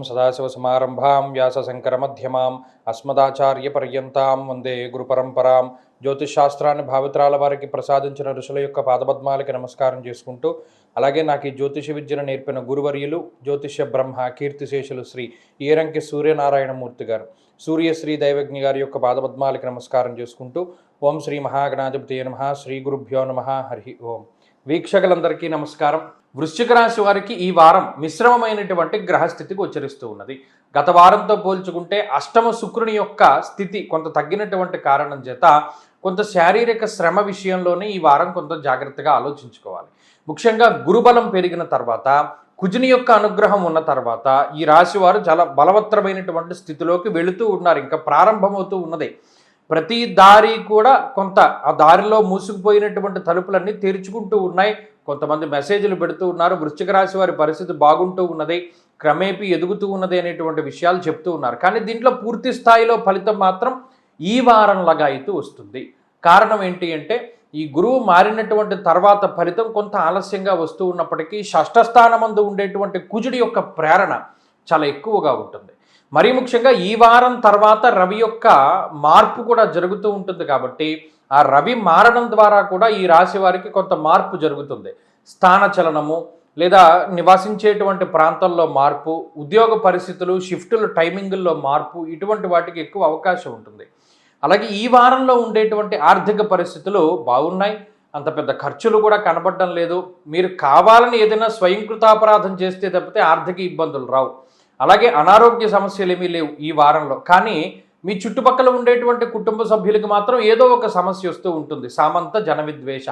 సదాశివసమారంభాం వ్యాసశంకరమధ్యమాం అస్మదాచార్యపర్యంతాం వందే గురుపరంపరాం. జ్యోతిషాస్త్రాన్ని భావితరాల వారికి ప్రసాదించిన ఋషుల యొక్క పాదపద్మాలకి నమస్కారం చేసుకుంటూ, అలాగే నాకు ఈ జ్యోతిష విద్యను నేర్పిన గురువర్యులు జ్యోతిష బ్రహ్మ కీర్తిశేషులు శ్రీ ఈరంకి సూర్యనారాయణమూర్తి గారు, సూర్యశ్రీ దైవజ్ఞ గారి యొక్క పాదపద్మాలకి నమస్కారం చేసుకుంటూ, ఓం శ్రీ మహాగణాధిపతయే నమః, శ్రీ గురుభ్యో నమః, హరి ఓం. వీక్షకులందరికీ నమస్కారం. వృశ్చిక రాశి వారికి ఈ వారం మిశ్రమమైనటువంటి గ్రహస్థితి గోచరిస్తూ ఉన్నది. గత వారంతో పోల్చుకుంటే అష్టమ శుక్రుని యొక్క స్థితి కొంత తగ్గినటువంటి కారణం చేత కొంత శారీరక శ్రమ విషయంలోనే ఈ వారం కొంత జాగ్రత్తగా ఆలోచించుకోవాలి. ముఖ్యంగా గురుబలం పెరిగిన తర్వాత, కుజుని యొక్క అనుగ్రహం ఉన్న తర్వాత ఈ రాశి వారు చాలా బలవత్తరమైనటువంటి స్థితిలోకి వెళుతూ ఉన్నారు. ఇంకా ప్రారంభమవుతూ ఉన్నది. ప్రతి దారి కూడా కొంత ఆ దారిలో మూసుకుపోయినటువంటి తలుపులన్నీ తెరుచుకుంటూ ఉన్నాయి. కొంతమంది మెసేజ్లు పెడుతూ ఉన్నారు. వృశ్చిక రాశి వారి పరిస్థితి బాగుంటూ ఉన్నది, క్రమేపీ ఎదుగుతూ ఉన్నది అనేటువంటి విషయాలు చెప్తూ ఉన్నారు. కానీ దీంట్లో పూర్తి స్థాయిలో ఫలితం మాత్రం ఈ వారంలాగా అయితే వస్తుంది. కారణం ఏంటి అంటే, ఈ గురువు మారినటువంటి తర్వాత ఫలితం కొంత ఆలస్యంగా వస్తూ ఉన్నప్పటికీ షష్ఠస్థానమందు ఉండేటువంటి కుజుడి యొక్క ప్రేరణ చాలా ఎక్కువగా ఉంటుంది. మరీ ముఖ్యంగా ఈ వారం తర్వాత రవి యొక్క మార్పు కూడా జరుగుతూ ఉంటుంది. కాబట్టి ఆ రవి మారడం ద్వారా కూడా ఈ రాశి వారికి కొంత మార్పు జరుగుతుంది. స్థాన చలనము, లేదా నివసించేటువంటి ప్రాంతాల్లో మార్పు, ఉద్యోగ పరిస్థితులు, షిఫ్టులు టైమింగుల్లో మార్పు, ఇటువంటి వాటికి ఎక్కువ అవకాశం ఉంటుంది. అలాగే ఈ వారంలో ఉండేటువంటి ఆర్థిక పరిస్థితులు బాగున్నాయి. అంత పెద్ద ఖర్చులు కూడా కనబడడం లేదు. మీరు కావాలని ఏదైనా స్వయంకృతాపరాధం చేస్తే తప్పితే ఆర్థిక ఇబ్బందులు రావు. అలాగే అనారోగ్య సమస్యలు ఏమీ లేవు ఈ వారంలో. కానీ మీ చుట్టుపక్కల ఉండేటువంటి కుటుంబ సభ్యులకి మాత్రం ఏదో ఒక సమస్య వస్తూ ఉంటుంది. సామంత జన విద్వేష,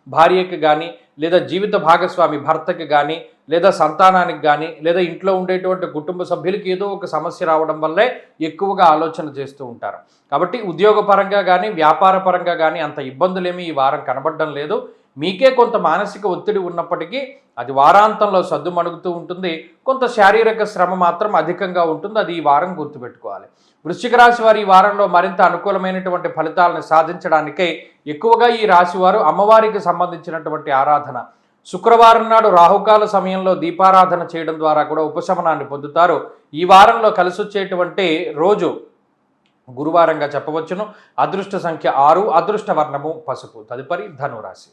భార్యకి కానీ, లేదా జీవిత భాగస్వామి భర్తకి కానీ, లేదా సంతానానికి కానీ, లేదా ఇంట్లో ఉండేటువంటి కుటుంబ సభ్యులకి ఏదో ఒక సమస్య రావడం వల్లే ఎక్కువగా ఆలోచన చేస్తూ ఉంటారు. కాబట్టి ఉద్యోగపరంగా కానీ, వ్యాపార పరంగా కానీ అంత ఇబ్బందులేమీ ఈ వారం కనబడడం లేదు. మీకే కొంత మానసిక ఒత్తిడి ఉన్నప్పటికీ అది వారాంతంలో సద్దుమణుగుతూ ఉంటుంది. కొంత శారీరక శ్రమ మాత్రం అధికంగా ఉంటుంది. అది ఈ వారం గుర్తుపెట్టుకోవాలి. వృశ్చిక రాశి వారు ఈ వారంలో మరింత అనుకూలమైనటువంటి ఫలితాలను సాధించడానికై ఎక్కువగా ఈ రాశివారు అమ్మవారికి సంబంధించినటువంటి ఆరాధన, శుక్రవారం నాడు రాహుకాల సమయంలో దీపారాధన చేయడం ద్వారా కూడా ఉపశమనాన్ని పొందుతారు. ఈ వారంలో కలిసి వచ్చేటువంటి రోజు గురువారంగా చెప్పవచ్చును. అదృష్ట సంఖ్య 6, అదృష్ట వర్ణము పసుపు. తదుపరి ధనురాశి.